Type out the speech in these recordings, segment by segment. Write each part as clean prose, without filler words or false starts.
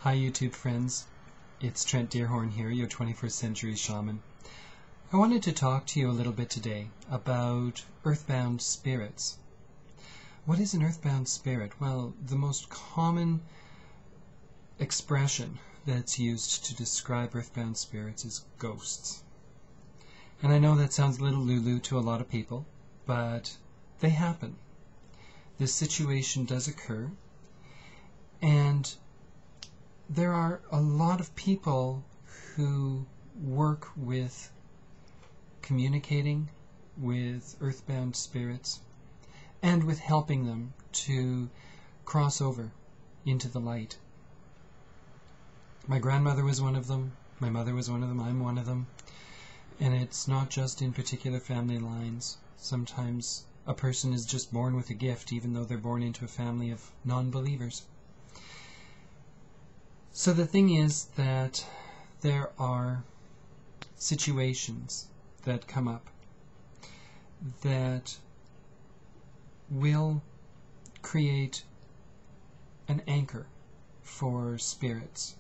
Hi YouTube friends, it's Trent Dearhorn here, your 21st century shaman. I wanted to talk to you a little bit today about earthbound spirits. What is an earthbound spirit? Well, the most common expression that's used to describe earthbound spirits is ghosts. And I know that sounds a little lulu to a lot of people, but they happen. This situation does occur, and there are a lot of people who work with communicating with earthbound spirits and with helping them to cross over into the light. My grandmother was one of them, my mother was one of them, I'm one of them, and it's not just in particular family lines. Sometimes a person is just born with a gift even though they're born into a family of non-believers. So the thing is that there are situations that come up that will create an anchor for spirits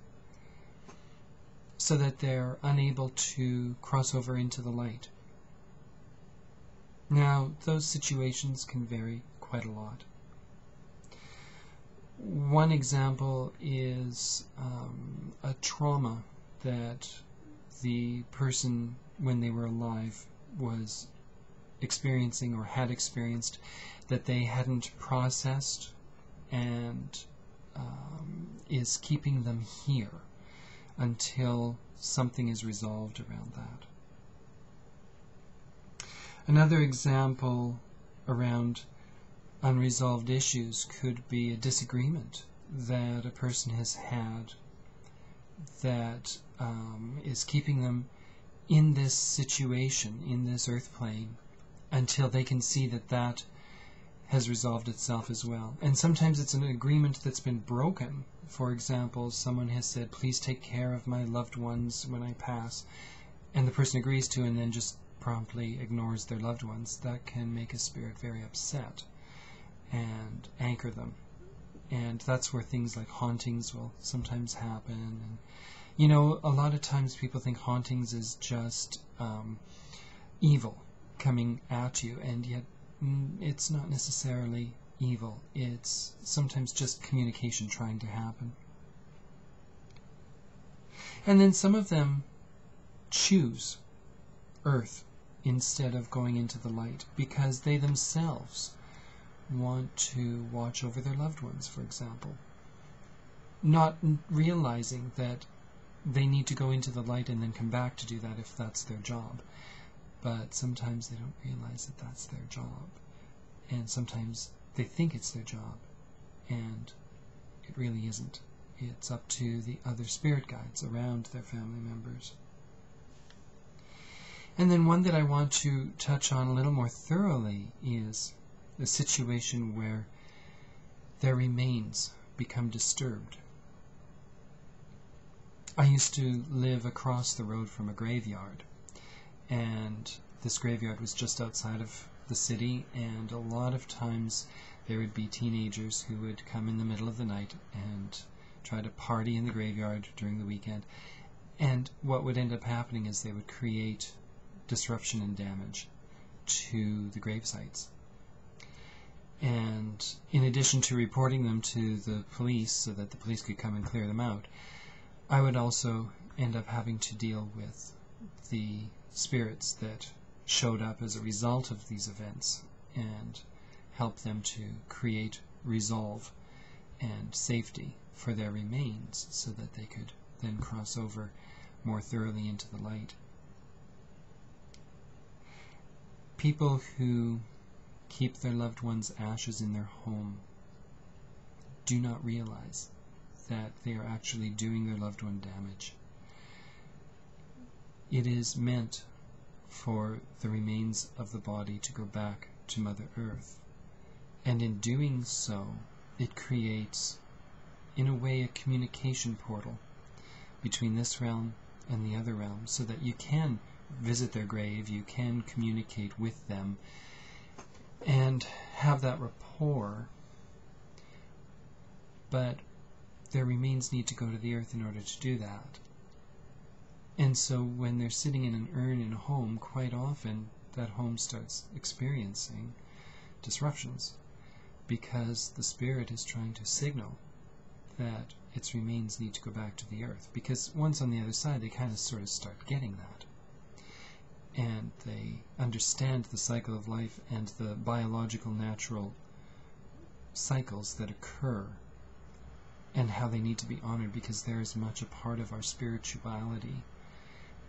so that they're unable to cross over into the light. Now, those situations can vary quite a lot. One example is a trauma that the person, when they were alive, was experiencing or had experienced that they hadn't processed and is keeping them here until something is resolved around that. Another example around unresolved issues could be a disagreement that a person has had that is keeping them in this situation, in this earth plane, until they can see that that has resolved itself as well. And sometimes it's an agreement that's been broken. For example, someone has said, please take care of my loved ones when I pass, and the person agrees to and then just promptly ignores their loved ones. That can make a spirit very upset and anchor them. And that's where things like hauntings will sometimes happen. And, you know, a lot of times people think hauntings is just evil coming at you, and yet it's not necessarily evil. It's sometimes just communication trying to happen. And then some of them choose earth instead of going into the light because they themselves want to watch over their loved ones, for example, not realizing that they need to go into the light and then come back to do that if that's their job. But sometimes they don't realize that that's their job, and sometimes they think it's their job, and it really isn't. It's up to the other spirit guides around their family members. And then one that I want to touch on a little more thoroughly is a situation where their remains become disturbed. I used to live across the road from a graveyard, and this graveyard was just outside of the city, and a lot of times there would be teenagers who would come in the middle of the night and try to party in the graveyard during the weekend. And what would end up happening is they would create disruption and damage to the grave sites. And in addition to reporting them to the police so that the police could come and clear them out, I would also end up having to deal with the spirits that showed up as a result of these events and help them to create resolve and safety for their remains so that they could then cross over more thoroughly into the light. People who keep their loved ones' ashes in their home do not realize that they are actually doing their loved one damage. It is meant for the remains of the body to go back to Mother Earth, and in doing so it creates, in a way, a communication portal between this realm and the other realm, so that you can visit their grave, you can communicate with them and have that rapport. But their remains need to go to the earth in order to do that. And so when they're sitting in an urn in a home, quite often that home starts experiencing disruptions because the spirit is trying to signal that its remains need to go back to the earth. Because once on the other side, they kind of sort of start getting that. And they understand the cycle of life and the biological, natural cycles that occur and how they need to be honored, because they're as much a part of our spirituality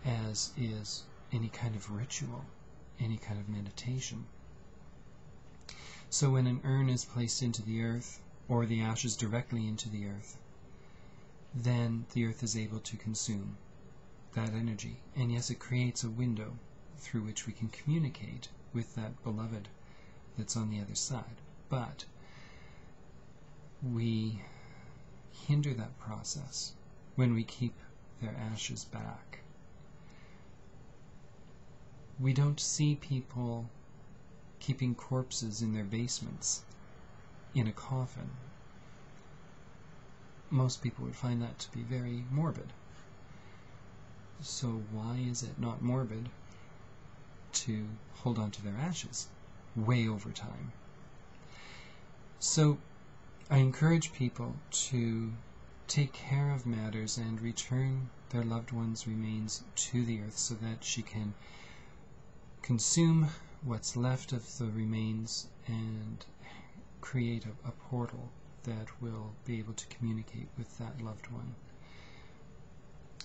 as is any kind of ritual, any kind of meditation. So when an urn is placed into the earth, or the ashes directly into the earth, then the earth is able to consume that energy. And yes, it creates a window through which we can communicate with that beloved that's on the other side. But we hinder that process when we keep their ashes back. We don't see people keeping corpses in their basements in a coffin. Most people would find that to be very morbid. So why is it not morbid to hold on to their ashes way over time? So I encourage people to take care of matters and return their loved one's remains to the earth so that she can consume what's left of the remains and create a portal that will be able to communicate with that loved one.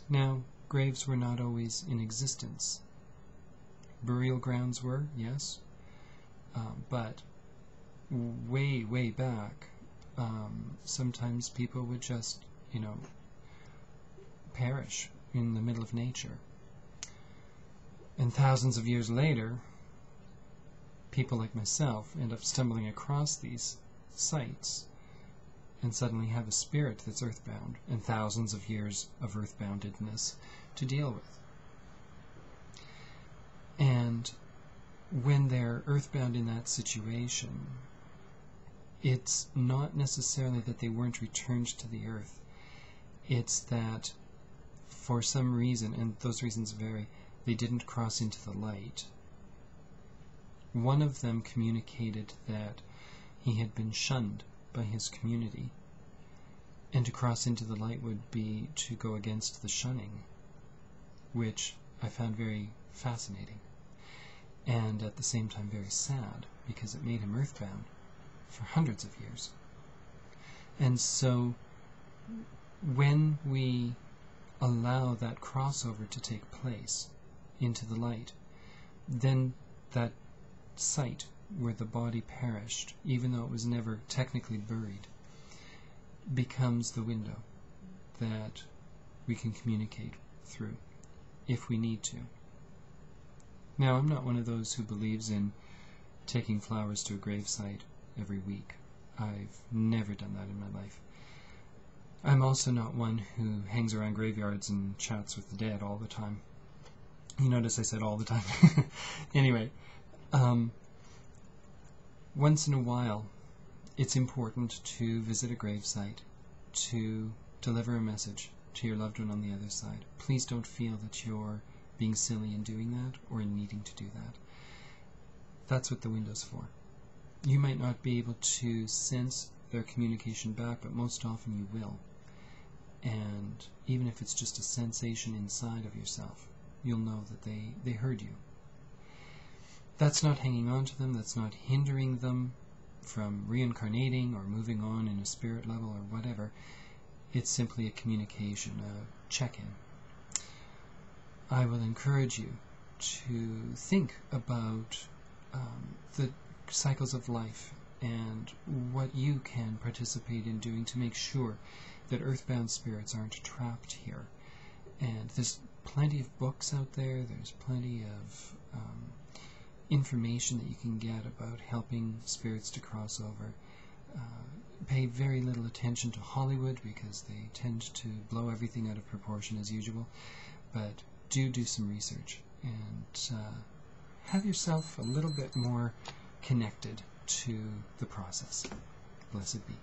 Now, graves were not always in existence. Burial grounds were, yes, but way, way back, sometimes people would just, perish in the middle of nature. And thousands of years later, people like myself end up stumbling across these sites and suddenly have a spirit that's earthbound and thousands of years of earthboundedness to deal with. And when they're earthbound in that situation, it's not necessarily that they weren't returned to the earth. It's that for some reason, and those reasons vary, they didn't cross into the light. One of them communicated that he had been shunned by his community, and to cross into the light would be to go against the shunning, which I found very fascinating, and at the same time very sad, because it made him earthbound for hundreds of years. And so when we allow that crossover to take place into the light, then that site where the body perished, even though it was never technically buried, becomes the window that we can communicate through if we need to. Now, I'm not one of those who believes in taking flowers to a gravesite every week. I've never done that in my life. I'm also not one who hangs around graveyards and chats with the dead all the time. You notice I said all the time. Anyway, once in a while, it's important to visit a gravesite, to deliver a message to your loved one on the other side. Please don't feel that you're being silly in doing that or in needing to do that. That's what the window's for. You might not be able to sense their communication back, but most often you will. And even if it's just a sensation inside of yourself, you'll know that they heard you. That's not hanging on to them, that's not hindering them from reincarnating or moving on in a spirit level or whatever. It's simply a communication, a check-in. I will encourage you to think about the cycles of life and what you can participate in doing to make sure that earthbound spirits aren't trapped here. And there's plenty of books out there, there's plenty of information that you can get about helping spirits to cross over. Pay very little attention to Hollywood because they tend to blow everything out of proportion as usual, but do some research and have yourself a little bit more connected to the process. Blessed be.